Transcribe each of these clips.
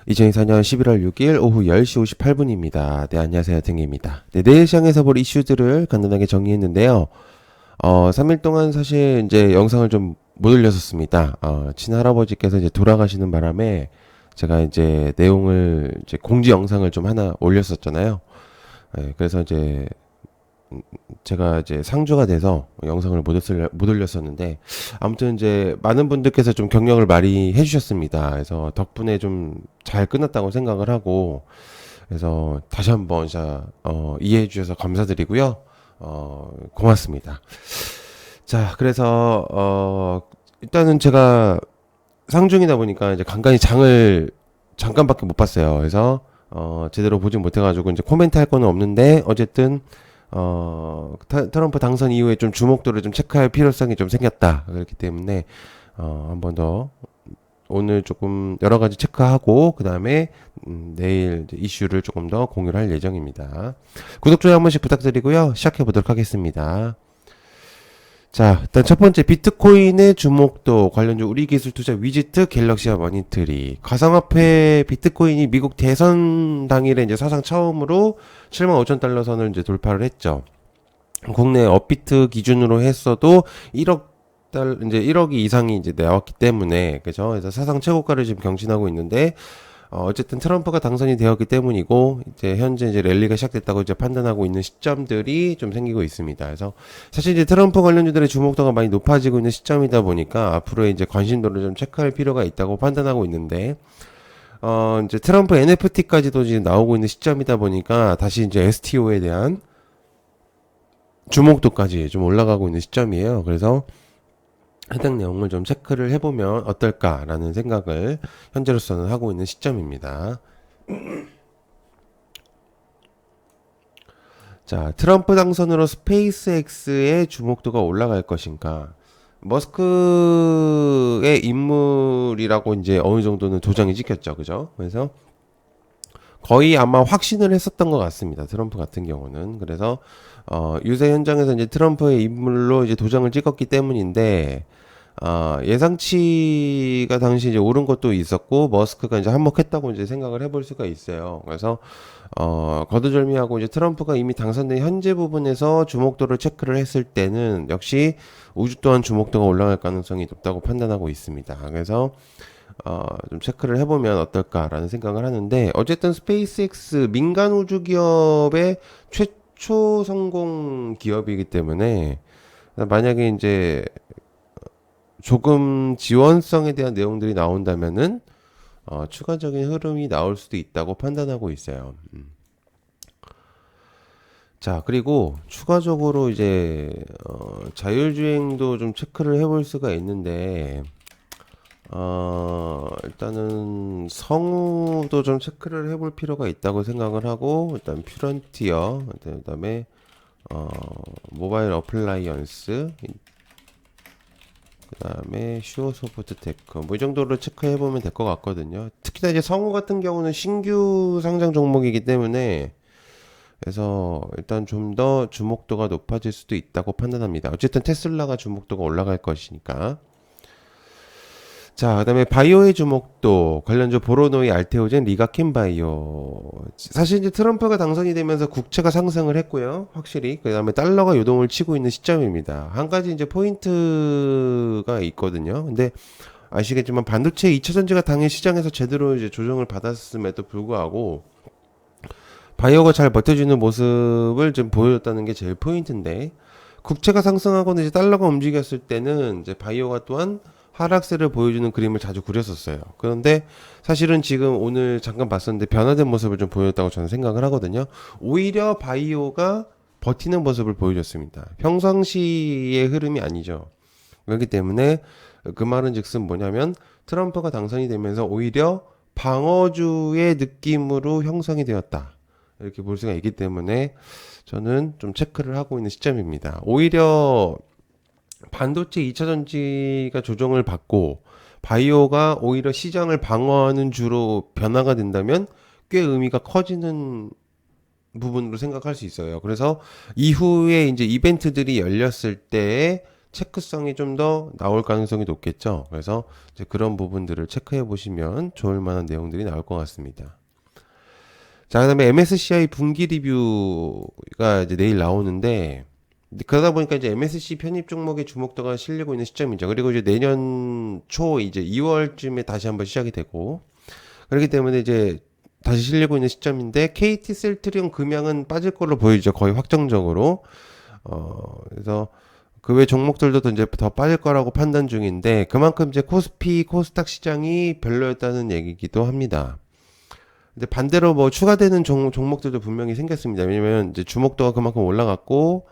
2024년 11월 6일 오후 10시 58분입니다. 네, 안녕하세요. 탱입니다. 네, 내일 시장에서 볼 이슈들을 간단하게 정리했는데요. 3일 동안 사실 이제 영상을 좀 못 올렸었습니다. 친할아버지께서 이제 돌아가시는 바람에 제가 이제 내용을 이제 공지 영상을 좀 하나 올렸었잖아요. 네, 그래서 이제 제가 이제 상주가 돼서 영상을 못 올렸었는데 아무튼 이제 많은 분들께서 좀 격려를 많이 해주셨습니다. 그래서 덕분에 좀 잘 끝났다고 생각을 하고 그래서 다시 한번 이해해 주셔서 감사드리고요. 고맙습니다. 자, 그래서 일단은 제가 상중이다 보니까 이제 간간히 장을 잠깐밖에 못 봤어요. 그래서 제대로 보진 못해가지고 이제 코멘트 할 거는 없는데 어쨌든 트럼프 당선 이후에 좀 주목도를 좀 체크할 필요성이 좀 생겼다. 그렇기 때문에 한 번 더 오늘 조금 여러 가지 체크하고 그 다음에 내일 이제 이슈를 조금 더 공유를 할 예정입니다. 구독 좋아요 한 번씩 부탁드리고요. 시작해 보도록 하겠습니다. 자, 일단 첫 번째 비트코인의 주목도 관련주 우리 기술 투자 위지트 갤럭시와 머니트리 가상화폐 비트코인이 미국 대선 당일에 이제 사상 처음으로 7만 5천 달러 선을 이제 돌파를 했죠. 국내 업비트 기준으로 했어도 1억 이상이 이제 나왔기 때문에 그죠? 그래서 사상 최고가를 지금 경신하고 있는데 어쨌든 트럼프가 당선이 되었기 때문이고 이제 현재 이제 랠리가 시작됐다고 이제 판단하고 있는 시점들이 좀 생기고 있습니다. 그래서 사실 이제 트럼프 관련주들의 주목도가 많이 높아지고 있는 시점이다 보니까 앞으로 이제 관심도를 좀 체크할 필요가 있다고 판단하고 있는데 이제 트럼프 NFT까지도 지금 나오고 있는 시점이다 보니까 다시 이제 STO에 대한 주목도까지 좀 올라가고 있는 시점이에요. 그래서 해당 내용을 좀 체크를 해보면 어떨까라는 생각을 현재로서는 하고 있는 시점입니다. 자, 트럼프 당선으로 스페이스X의 주목도가 올라갈 것인가? 머스크의 인물이라고 이제 어느 정도는 도장이 찍혔죠, 그죠? 그래서 거의 아마 확신을 했었던 것 같습니다. 트럼프 같은 경우는. 그래서 유세 현장에서 이제 트럼프의 인물로 이제 도장을 찍었기 때문인데 예상치가 당시 이제 오른 것도 있었고, 머스크가 이제 한몫했다고 이제 생각을 해볼 수가 있어요. 그래서, 거두절미하고 이제 트럼프가 이미 당선된 현재 부분에서 주목도를 체크를 했을 때는 역시 우주 또한 주목도가 올라갈 가능성이 높다고 판단하고 있습니다. 그래서, 좀 체크를 해보면 어떨까라는 생각을 하는데, 어쨌든 스페이스X 민간 우주 기업의 최초 성공 기업이기 때문에, 만약에 이제 조금 지원성에 대한 내용들이 나온다면은 추가적인 흐름이 나올 수도 있다고 판단하고 있어요. 자, 그리고 추가적으로 이제 자율주행도 좀 체크를 해볼 수가 있는데 일단은 성우도 좀 체크를 해볼 필요가 있다고 생각을 하고 일단 퓨런티어 그다음에 모바일 어플라이언스 그 다음에 슈어소프트 테크 뭐 이 정도로 체크해 보면 될 것 같거든요. 특히나 이제 성우 같은 경우는 신규 상장 종목이기 때문에 그래서 일단 좀 더 주목도가 높아질 수도 있다고 판단합니다. 어쨌든 테슬라가 주목도가 올라갈 것이니까. 자, 그다음에 바이오의 주목도 관련주 보로노이 알테오젠 리가킨 바이오. 사실 이제 트럼프가 당선이 되면서 국채가 상승을 했고요. 확실히. 그다음에 달러가 요동을 치고 있는 시점입니다. 한 가지 이제 포인트가 있거든요. 근데 아시겠지만 반도체 2차 전지가 당일 시장에서 제대로 이제 조정을 받았음에도 불구하고 바이오가 잘 버텨주는 모습을 좀 보여줬다는 게 제일 포인트인데 국채가 상승하거나 이제 달러가 움직였을 때는 이제 바이오가 또한 하락세를 보여주는 그림을 자주 그렸었어요. 그런데 사실은 지금 오늘 잠깐 봤었는데 변화된 모습을 좀 보여줬다고 저는 생각을 하거든요. 오히려 바이오가 버티는 모습을 보여줬습니다. 평상시의 흐름이 아니죠. 그렇기 때문에 그 말은 즉슨 뭐냐면 트럼프가 당선이 되면서 오히려 방어주의 느낌으로 형성이 되었다. 이렇게 볼 수가 있기 때문에 저는 좀 체크를 하고 있는 시점입니다. 오히려 반도체 2차 전지가 조정을 받고 바이오가 오히려 시장을 방어하는 주로 변화가 된다면 꽤 의미가 커지는 부분으로 생각할 수 있어요. 그래서 이후에 이제 이벤트들이 열렸을 때 체크성이 좀 더 나올 가능성이 높겠죠. 그래서 이제 그런 부분들을 체크해 보시면 좋을 만한 내용들이 나올 것 같습니다. 자, 그다음에 MSCI 분기 리뷰가 이제 내일 나오는데 그러다 보니까 이제 MSC 편입 종목의 주목도가 실리고 있는 시점이죠. 그리고 이제 내년 초 이제 2월쯤에 다시 한번 시작이 되고 그렇기 때문에 이제 다시 실리고 있는 시점인데 KT 셀트리온 금양은 빠질 걸로 보이죠. 거의 확정적으로. 그래서 그 외 종목들도 더 이제 더 빠질 거라고 판단 중인데 그만큼 이제 코스피, 코스닥 시장이 별로였다는 얘기기도 합니다. 근데 반대로 뭐 추가되는 종목들도 분명히 생겼습니다. 왜냐면 이제 주목도가 그만큼 올라갔고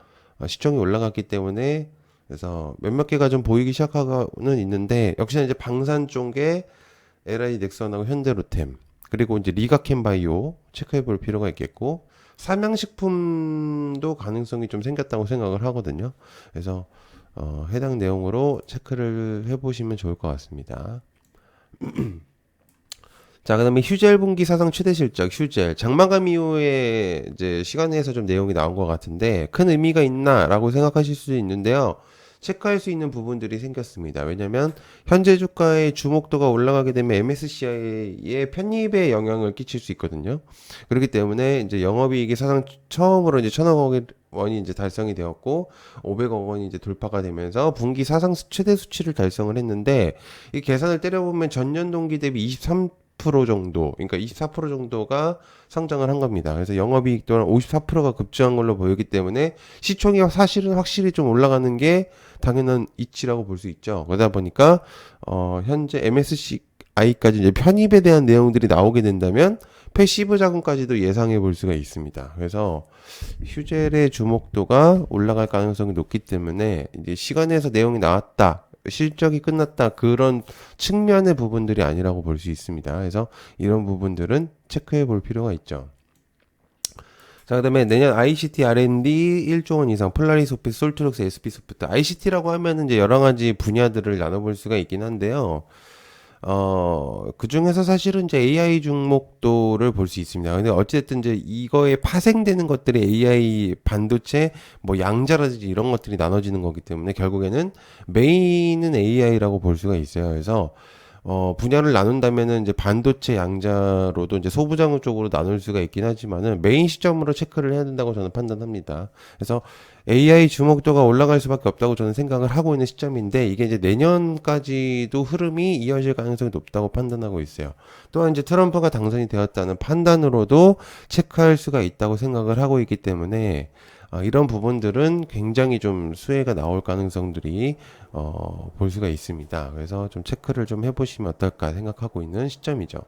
시총이 올라갔기 때문에 그래서 몇몇 개가 좀 보이기 시작하고는 있는데 역시나 이제 방산 쪽에 LI 넥슨하고 현대로템 그리고 이제 리가캠바이오 체크해 볼 필요가 있겠고 삼양식품도 가능성이 좀 생겼다고 생각을 하거든요. 그래서 해당 내용으로 체크를 해보시면 좋을 것 같습니다. 자, 그다음에 휴젤 분기 사상 최대 실적 휴젤 장마감 이후에 이제 시간에서 좀 내용이 나온 것 같은데 큰 의미가 있나라고 생각하실 수도 있는데요. 체크할 수 있는 부분들이 생겼습니다. 왜냐면 현재 주가의 주목도가 올라가게 되면 MSCI의 편입에 영향을 끼칠 수 있거든요. 그렇기 때문에 이제 영업이익이 사상 처음으로 이제 1,000억 원이 이제 달성이 되었고 500억 원이 이제 돌파가 되면서 분기 사상 최대 수치를 달성을 했는데 이 계산을 때려보면 전년 동기 대비 23% 정도, 그러니까 24% 정도가 성장을 한 겁니다. 그래서 영업이익 또한 54%가 급증한 걸로 보이기 때문에 시총이 사실은 확실히 좀 올라가는 게 당연한 이치라고 볼 수 있죠. 그러다 보니까 현재 MSCI까지 이제 편입에 대한 내용들이 나오게 된다면 패시브 자금까지도 예상해 볼 수가 있습니다. 그래서 휴젤의 주목도가 올라갈 가능성이 높기 때문에 이제 시간에서 내용이 나왔다. 실적이 끝났다 그런 측면의 부분들이 아니라고 볼 수 있습니다. 그래서 이런 부분들은 체크해 볼 필요가 있죠. 자, 그다음에 내년 ICT R&D 1조 원 이상 폴라리스 오피스 솔트룩스 SP소프트 ICT라고 하면은 이제 여러 가지 분야들을 나눠볼 수가 있긴 한데요. 그 중에서 사실은 이제 AI 종목도를 볼 수 있습니다. 근데 어쨌든 이제 이거에 파생되는 것들이 AI 반도체, 뭐 양자라든지 이런 것들이 나눠지는 거기 때문에 결국에는 메인은 AI라고 볼 수가 있어요. 그래서 분야를 나눈다면은 이제 반도체 양자로도 이제 소부장구 쪽으로 나눌 수가 있긴 하지만은 메인 시점으로 체크를 해야 된다고 저는 판단합니다. 그래서 AI 주목도가 올라갈 수밖에 없다고 저는 생각을 하고 있는 시점인데 이게 이제 내년까지도 흐름이 이어질 가능성이 높다고 판단하고 있어요. 또한 이제 트럼프가 당선이 되었다는 판단으로도 체크할 수가 있다고 생각을 하고 있기 때문에 이런 부분들은 굉장히 좀 수혜가 나올 가능성들이 볼 수가 있습니다. 그래서 좀 체크를 좀 해보시면 어떨까 생각하고 있는 시점이죠.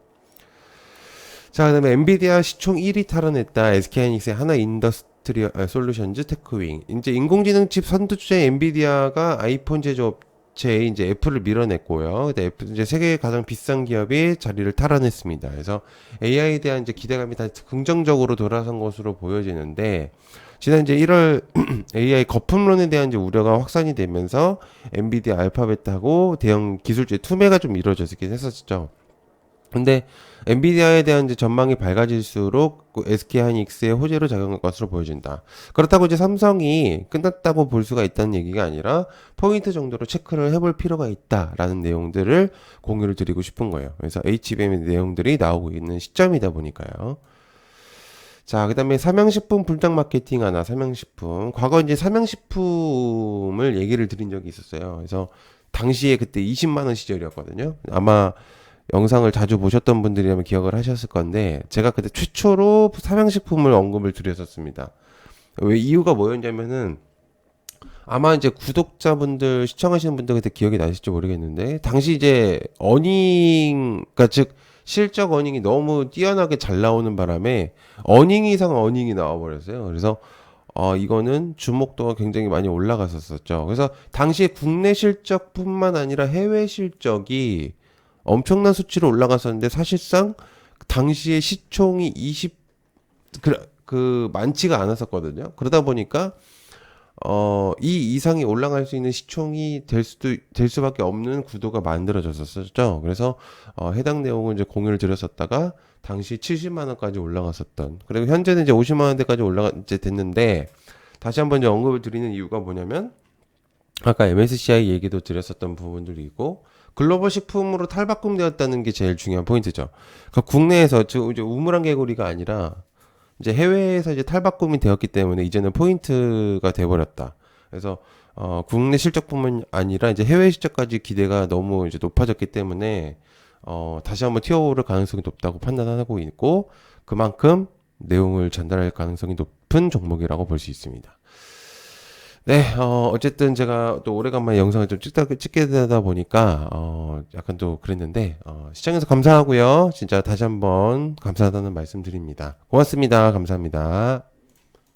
자, 그다음에 엔비디아 시총 1위 탈환했다. SK하이닉스의 하나인더스트리 솔루션즈 테크윙. 이제 인공지능 칩 선두주자 엔비디아가 아이폰 제조업체에 이제 애플을 밀어냈고요. 근데 애플 이제 세계 가장 비싼 기업이 자리를 탈환했습니다. 그래서 AI에 대한 이제 기대감이 다 긍정적으로 돌아선 것으로 보여지는데 지난 이제 1월 AI 거품론에 대한 이제 우려가 확산이 되면서 엔비디아 알파벳하고 대형 기술주의 투매가 좀 이루어졌긴 했었죠. 근데 엔비디아에 대한 이제 전망이 밝아질수록 그 SK하이닉스의 호재로 작용할 것으로 보여진다. 그렇다고 이제 삼성이 끝났다고 볼 수가 있다는 얘기가 아니라 포인트 정도로 체크를 해볼 필요가 있다라는 내용들을 공유를 드리고 싶은 거예요. 그래서 HBM의 내용들이 나오고 있는 시점이다 보니까요. 자, 그 다음에 삼양식품 불닭 마케팅 하나, 삼양식품. 과거 이제 삼양식품을 얘기를 드린 적이 있었어요. 그래서 당시에 그때 20만원 시절이었거든요. 아마 영상을 자주 보셨던 분들이라면 기억을 하셨을 건데, 제가 그때 최초로 삼양식품을 언급을 드렸었습니다. 왜 이유가 뭐였냐면은, 아마 이제 구독자분들, 시청하시는 분들 그때 기억이 나실지 모르겠는데, 당시 이제 어닝, 그니까 즉, 실적 어닝이 너무 뛰어나게 잘 나오는 바람에 어닝 이상 어닝이 나와버렸어요. 그래서 이거는 주목도가 굉장히 많이 올라갔었죠. 그래서 당시에 국내 실적뿐만 아니라 해외 실적이 엄청난 수치로 올라갔었는데 사실상 당시에 시총이 많지가 않았었거든요. 그러다 보니까 이 이상이 올라갈 수 있는 시총이 될 수밖에 없는 구도가 만들어졌었죠. 그래서, 해당 내용을 이제 공유를 드렸었다가, 당시 70만원까지 올라갔었던, 그리고 현재는 이제 50만원대까지 이제 됐는데, 다시 한번 이제 언급을 드리는 이유가 뭐냐면, 아까 MSCI 얘기도 드렸었던 부분들이고 글로벌 식품으로 탈바꿈되었다는 게 제일 중요한 포인트죠. 그러니까 국내에서 이제 우물안 개구리가 아니라 이제 해외에서 이제 탈바꿈이 되었기 때문에 이제는 포인트가 돼버렸다. 그래서 국내 실적뿐만 아니라 이제 해외 실적까지 기대가 너무 이제 높아졌기 때문에 다시 한번 튀어오를 가능성이 높다고 판단하고 있고 그만큼 내용을 전달할 가능성이 높은 종목이라고 볼 수 있습니다. 네, 어쨌든 제가 또 오래간만에 영상을 좀 찍게 되다 보니까, 약간 또 그랬는데, 시청해서 감사하고요. 진짜 다시 한번 감사하다는 말씀 드립니다. 고맙습니다. 감사합니다.